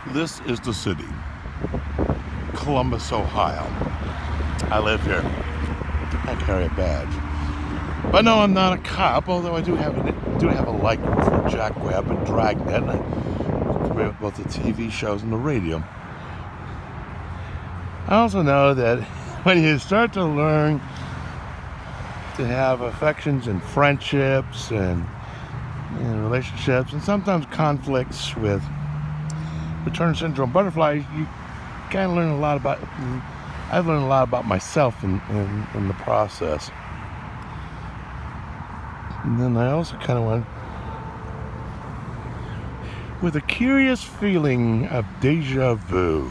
This is the city, Columbus, Ohio. I live here. I carry a badge. But no, I'm not a cop, although I do have a liking for Jack Webb and Dragnet. And I'm familiar with both the TV shows and the radio. I also know that when you start to learn to have affections and friendships and relationships and sometimes conflicts with Turner syndrome butterflies, you kind of learn a lot about. I've learned a lot about myself in the process. And then I also kind of went with a curious feeling of deja vu.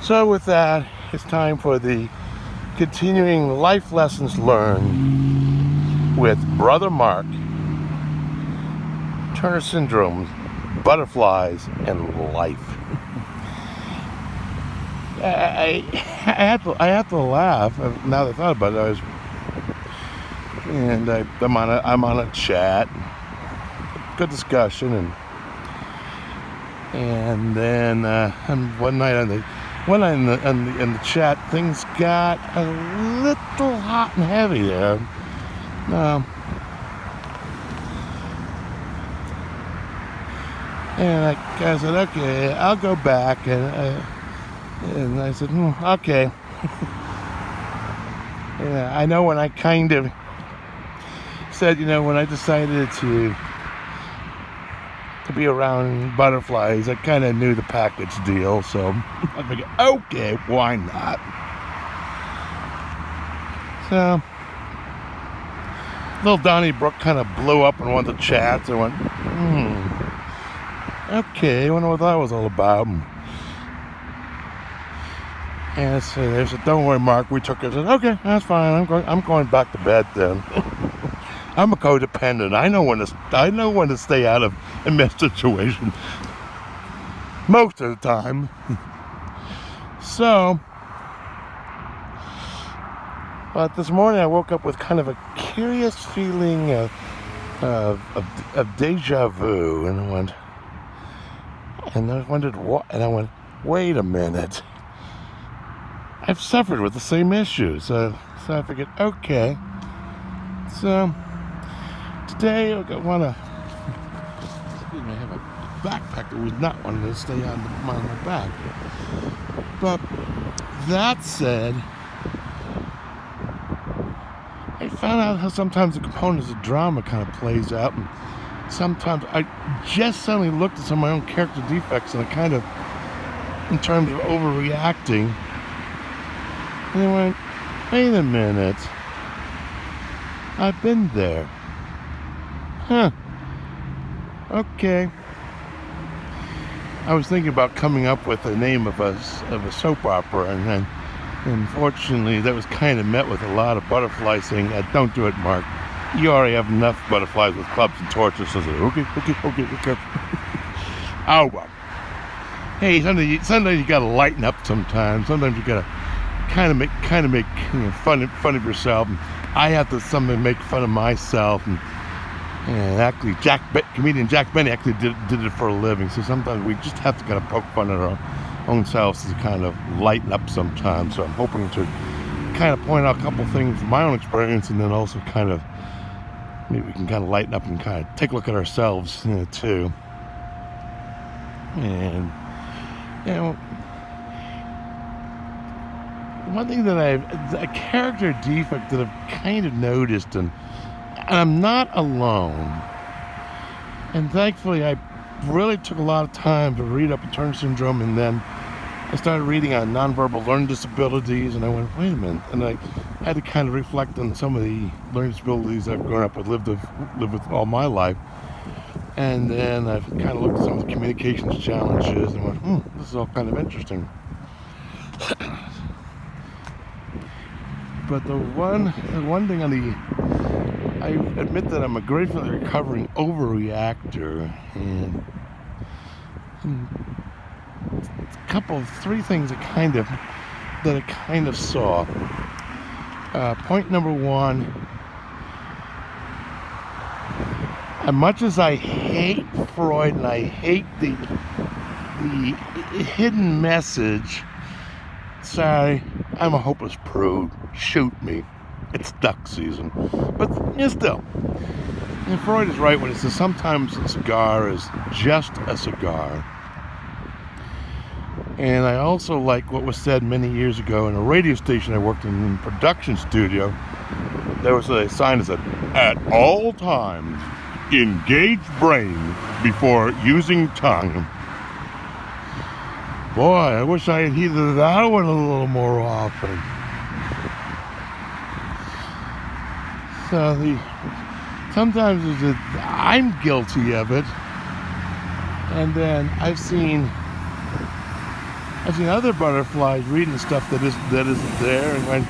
So with that, it's time for the continuing life lessons learned with Brother Mark, Turner syndrome, butterflies, and life. I have to laugh now that I thought about it. I'm on a chat, good discussion, and then one night in the chat, things got a little hot and heavy there. And I said, okay, I'll go back, and I said, okay. Yeah, I know when I kind of said, when I decided to be around butterflies, I kind of knew the package deal, so I figured, okay, why not? So, little Donnybrook kind of blew up in one of the chats. I went, okay, I wonder what that was all about. And so they said, don't worry, Mark, we took it. I said, okay, that's fine. I'm going back to bed then. I'm a codependent. I know when to stay out of a mess situation. Most of the time. So, but this morning I woke up with kind of a curious feeling of deja vu, and I wondered what, and I went, wait a minute. I've suffered with the same issues, so I figured, okay. So today I want to. Excuse me, I have a backpack that was not wanting to stay on my back. But that said, I found out how sometimes the components of drama kind of plays out, and sometimes I just suddenly looked at some of my own character defects, and I kind of, in terms of overreacting. And I went, wait a minute. I've been there. Huh. Okay. I was thinking about coming up with the name of a soap opera, and then unfortunately that was kind of met with a lot of butterflies saying, don't do it, Mark. You already have enough butterflies with clubs and torches. So I said, okay. Oh, well. Hey, sometimes you gotta lighten up sometimes. Sometimes you gotta kind of make fun of yourself. And I have to sometimes make fun of myself, and actually comedian Jack Benny actually did it for a living. So sometimes we just have to kind of poke fun at our own selves to kind of lighten up sometimes. So I'm hoping to kind of point out a couple things from my own experience, and then also kind of maybe we can kind of lighten up and kind of take a look at ourselves too. And one thing that a character defect that I've kind of noticed, and I'm not alone, and thankfully I really took a lot of time to read up on Turner syndrome, and then I started reading on nonverbal learning disabilities, and I went, wait a minute, and I had to kind of reflect on some of the learning disabilities I've grown up with, lived with all my life, and then I've kind of looked at some of the communications challenges, and went, this is all kind of interesting. But the one thing I admit that I'm a gratefully recovering overreactor, and three things I kind of saw. Point number one, as much as I hate Freud and I hate the hidden message, sorry, I'm a hopeless prude. Shoot me. It's duck season. But still, and Freud is right when he says sometimes a cigar is just a cigar. And I also like what was said many years ago in a radio station I worked in production studio. There was a sign that said, "At all times, engage brain before using tongue." Boy, I wish I had heeded that one a little more often. So sometimes I'm guilty of it, and then I've seen other butterflies reading stuff that isn't there, and went,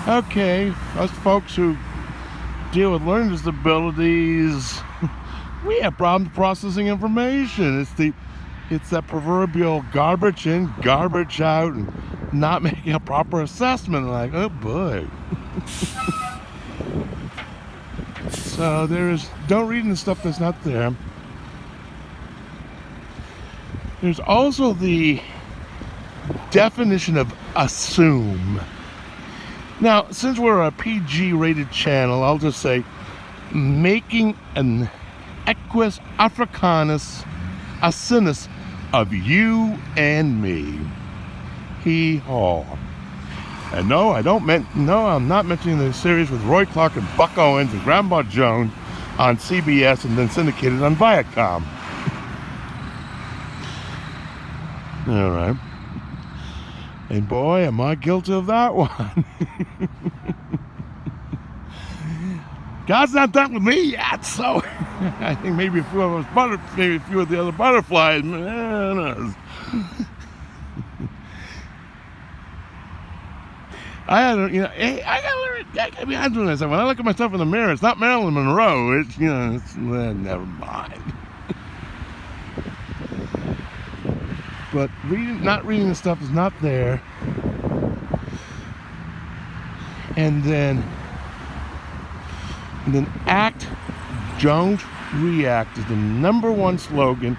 okay, us folks who deal with learning disabilities, we have problems processing information. It's that proverbial garbage in, garbage out, and not making a proper assessment. Like, oh boy. So don't read the stuff that's not there. There's also the definition of assume. Now, since we're a PG-rated channel, I'll just say, making an equus africanus a sinus of you and me. Hee-haw. And no, I'm not mentioning the series with Roy Clark and Buck Owens and Grandma Joan on CBS and then syndicated on Viacom. All right. And boy, am I guilty of that one. God's not done with me yet, so I think maybe a few of the other butterflies. I gotta be honest with myself. When I look at myself in the mirror, it's not Marilyn Monroe. It's never mind. But not reading the stuff is not there. And then act, don't react is the #1 slogan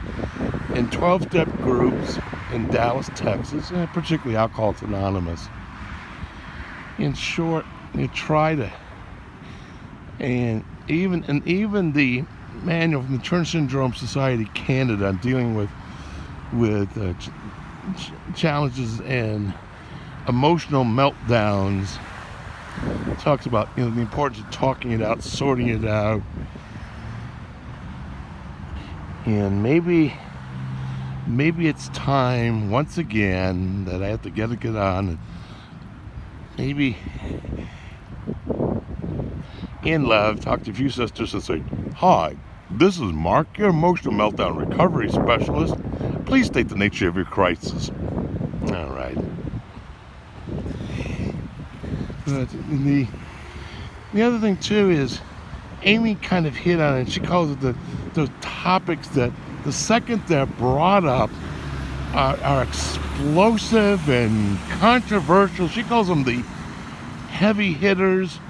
in 12-step groups in Dallas, Texas, and particularly Alcoholics Anonymous. In short, you try to, and even the manual from the Turner Syndrome Society Canada on dealing with challenges and emotional meltdowns talks about the importance of talking it out, sorting it out, and maybe it's time once again that I have to get on and maybe in love talk to a few sisters and say, "Hi, this is Mark, your emotional meltdown recovery specialist. Please state the nature of your crisis." All right. But the other thing too is Amy kind of hit on it. She calls it those topics that the second they're brought up are explosive and controversial. She calls them the heavy hitters.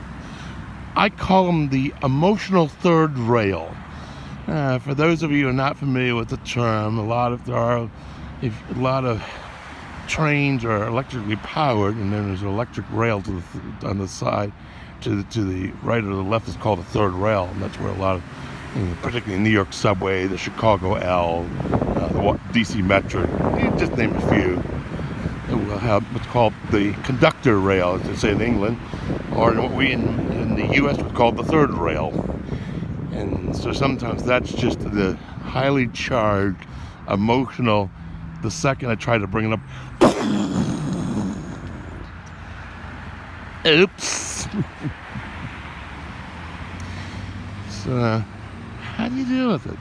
I call them the emotional third rail. For those of you who are not familiar with the term, a lot of trains are electrically powered, and then there's an electric rail on the side to the right or the left is called a third rail, and that's where a lot of, particularly New York subway, the Chicago L, the DC Metro, just name a few, will have what's called the conductor rail, as they say in England, or what we in the U.S. would call the third rail. And so sometimes that's just the highly charged, emotional. The second I try to bring it up, oops. So, how do you deal with it?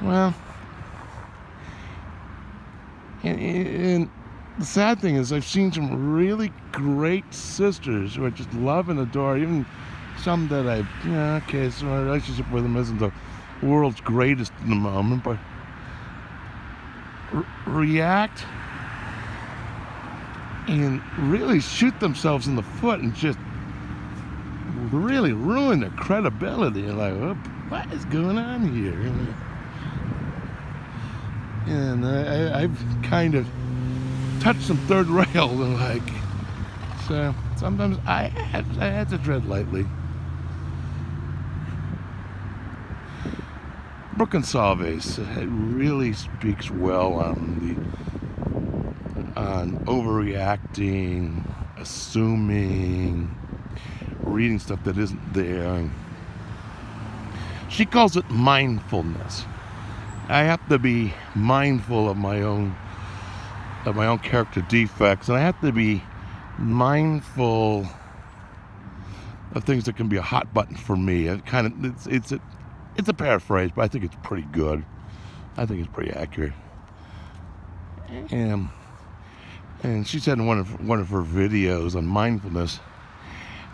Well, and the sad thing is I've seen some really great sisters who I just love and adore, even some that so my relationship with them isn't the world's greatest in the moment, but react and really shoot themselves in the foot and just really ruin their credibility. And like, oh what is going on here? And I've kind of touched some third rail, and like, so sometimes I had to tread lightly. Brooke and Salves really speaks well on overreacting, assuming, reading stuff that isn't there. She calls it mindfulness. I have to be mindful of my own character defects, and I have to be mindful of things that can be a hot button for me. It's a paraphrase, but I think it's pretty good. I think it's pretty accurate. And she said in one of her videos on mindfulness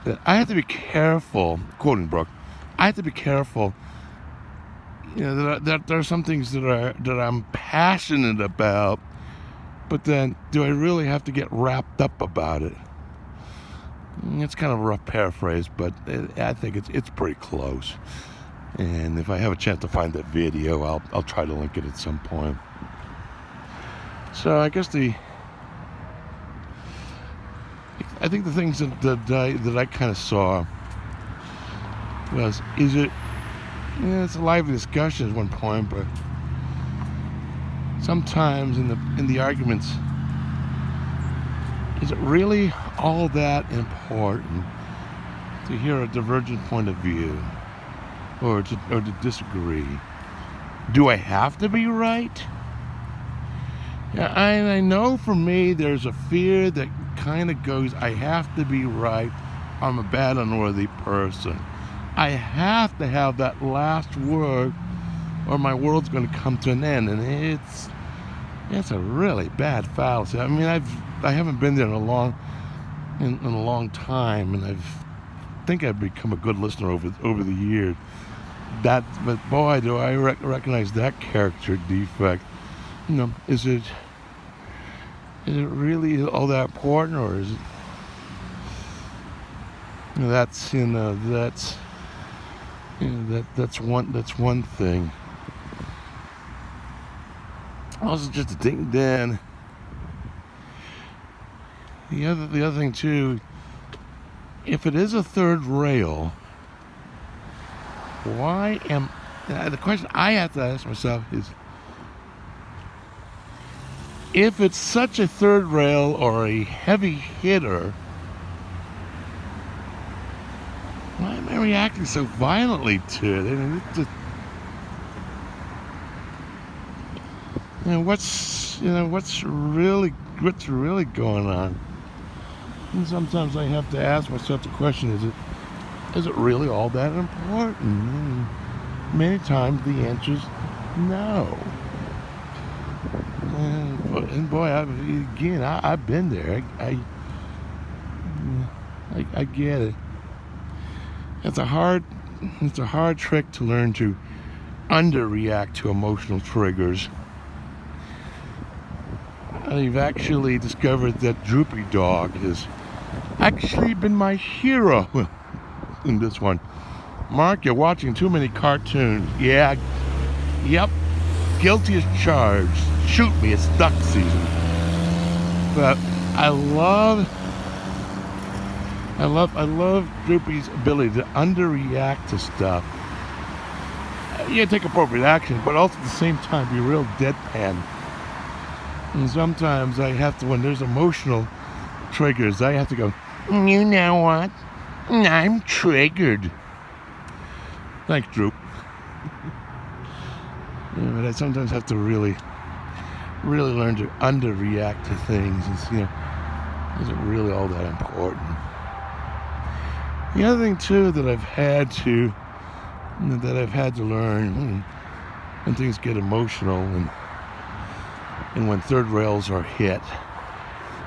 that I have to be careful, quoting Brooke, I have to be careful, that there are some things that I'm passionate about, but then do I really have to get wrapped up about it? It's kind of a rough paraphrase, but I think it's pretty close. And if I have a chance to find that video, I'll try to link it at some point. So I guess I think the things that I kind of saw was, it's a lively discussion at one point, but sometimes in the arguments, is it really all that important to hear a divergent point of view, or to disagree? Do I have to be right? Yeah, I know for me there's a fear that kind of goes, I have to be right, I'm a bad, unworthy person. I have to have that last word, or my world's going to come to an end. And it's a really bad fallacy. I mean, I haven't been there in a long time, and I think I've become a good listener over the years. But boy, do I recognize that character defect. Is it really all that important, or is it? That's one thing. Also, just to think, then the other thing too, if it is a third rail, the question I have to ask myself is, if it's such a third rail or a heavy hitter, why am I reacting so violently to it? I mean, what's really going on? And sometimes I have to ask myself the question: is it really all that important? And many times the answer is no. And boy, I've been there. I get it. It's a hard trick to learn to underreact to emotional triggers. I've actually discovered that Droopy Dog has actually been my hero in this one. Mark, you're watching too many cartoons. Yeah, yep, guilty as charged. Shoot me, it's duck season. But I love Droopy's ability to underreact to stuff. Yeah, take appropriate action, but also at the same time be real deadpan. And sometimes I have to, when there's emotional triggers, I have to go, you know what? I'm triggered. Thanks, Droop. But I sometimes have to really learn to underreact to things. Is it really all that important? The other thing too that I've had to learn when things get emotional and when third rails are hit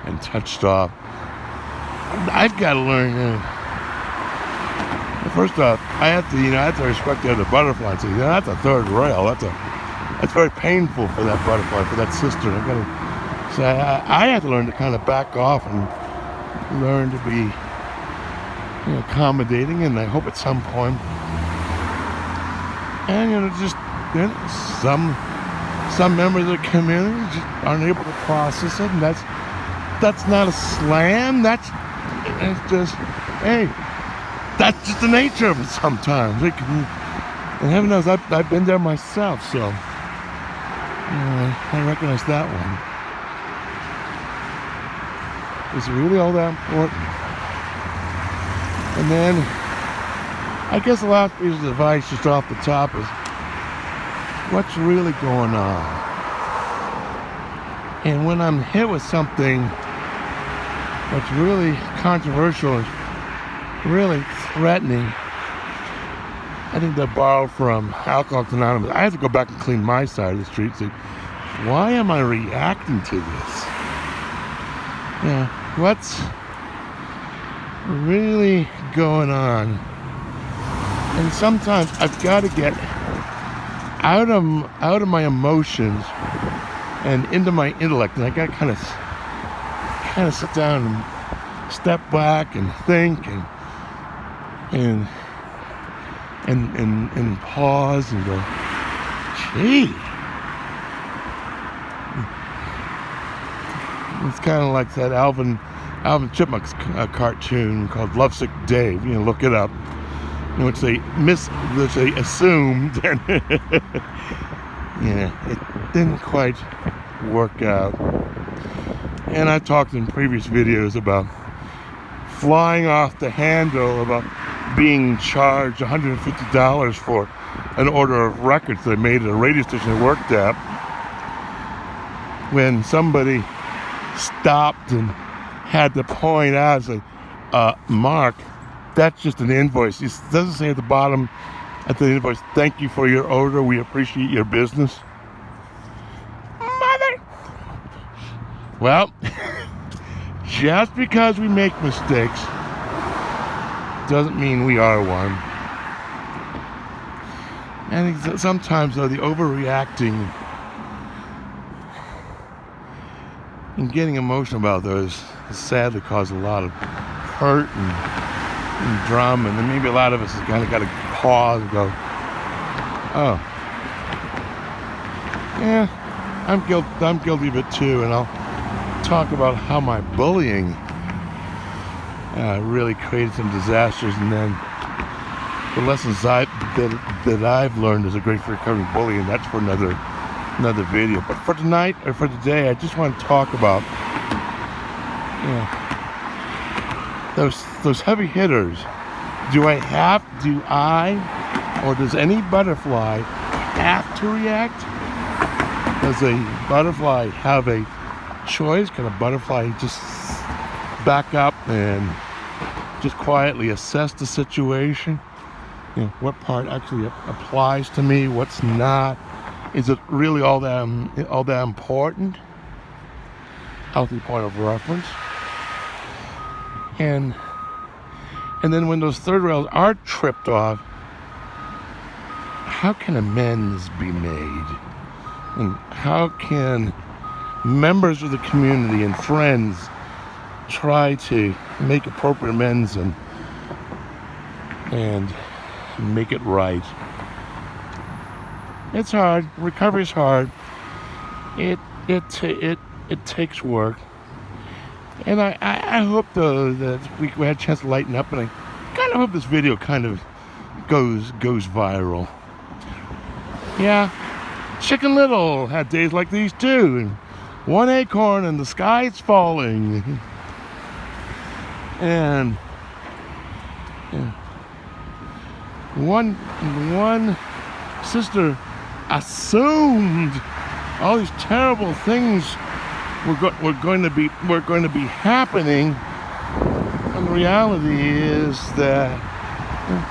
and touched off, I've got to learn. First off, I have to respect the other butterfly and say, that's a third rail. That's very painful for that butterfly, for that sister. I've got to say, I have to learn to kind of back off and learn to be accommodating, and I hope at some point And just some members of the community just aren't able to process it, and that's not a slam. It's just, hey, that's just the nature of it sometimes. And heaven knows I've been there myself, so I recognize that one. Is it really all that important? And then I guess the last piece of advice just off the top is what's really going on. And when I'm hit with something that's really controversial, really threatening, I think they'll borrow from Alcoholics Anonymous. I have to go back and clean my side of the street and say, why am I reacting to this? What's really going on? And sometimes I've got to get out of my emotions and into my intellect, and I got to kind of sit down and step back and think and pause and go, gee. It's kind of like that Alvin Chipmunk's cartoon called Lovesick Dave. Look it up. Which they assumed, and it didn't quite work out. And I talked in previous videos about flying off the handle, about being charged $150 for an order of records they made at a radio station I worked at, when somebody stopped and had to point out, say, Mark, that's just an invoice. It doesn't say at the bottom at the invoice, thank you for your order, we appreciate your business. Mother! Well, just because we make mistakes doesn't mean we are one. I think sometimes, though, the overreacting and getting emotional about those sadly cause a lot of hurt and drama, and then maybe a lot of us has kind of got to pause and go, oh, yeah, I'm guilty of it too. And I'll talk about how my bullying really created some disasters, and then the lessons that I've learned as a great recovering bully, and that's for another video. But for tonight, or for today, I just want to talk about those heavy hitters. Do I or does any butterfly have to react? Does a butterfly have a choice? Can a butterfly just back up and just quietly assess the situation? What part actually applies to me, what's not? Is it really all that important? Healthy point of reference. And then when those third rails are tripped off, how can amends be made? And how can members of the community and friends try to make appropriate amends and make it right? It's hard. Recovery is hard. It takes work. And I hope, though, that we had a chance to lighten up, and I kind of hope this video kind of goes viral. Yeah, Chicken Little had days like these too, and one acorn and the sky's falling. And one sister assumed all these terrible things were going to be happening, and the reality is that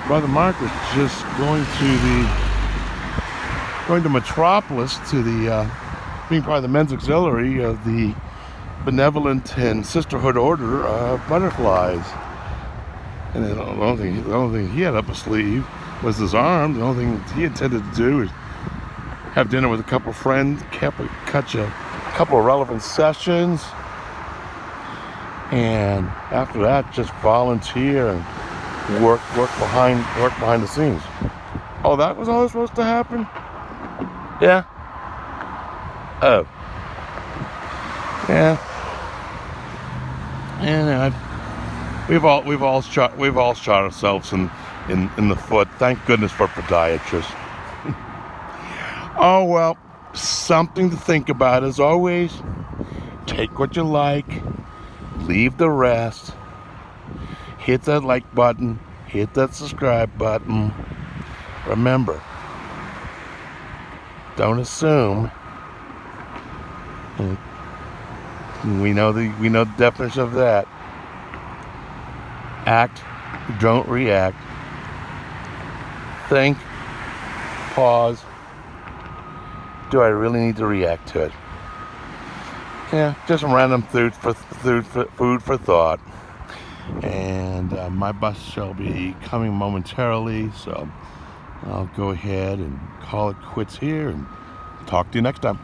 Brother Mark was just going to Metropolis to the being part of the men's auxiliary of the Benevolent and Sisterhood Order of Butterflies. And the only thing he had up his sleeve was his arm. The only thing he intended to do is have dinner with a couple of friends, catch a couple of relevant sessions, and after that, just volunteer and work behind the scenes. Oh, that was all supposed to happen? Yeah. Oh. Yeah. And we've all shot ourselves in the foot. Thank goodness for podiatrists. Oh well, something to think about as always. Take what you like, leave the rest. Hit that like button, hit that subscribe button. Remember, don't assume. We know the definition of that. Act, don't react. Think, pause. Do I really need to react to it? Yeah, just some random food for thought. And my bus shall be coming momentarily, so I'll go ahead and call it quits here and talk to you next time.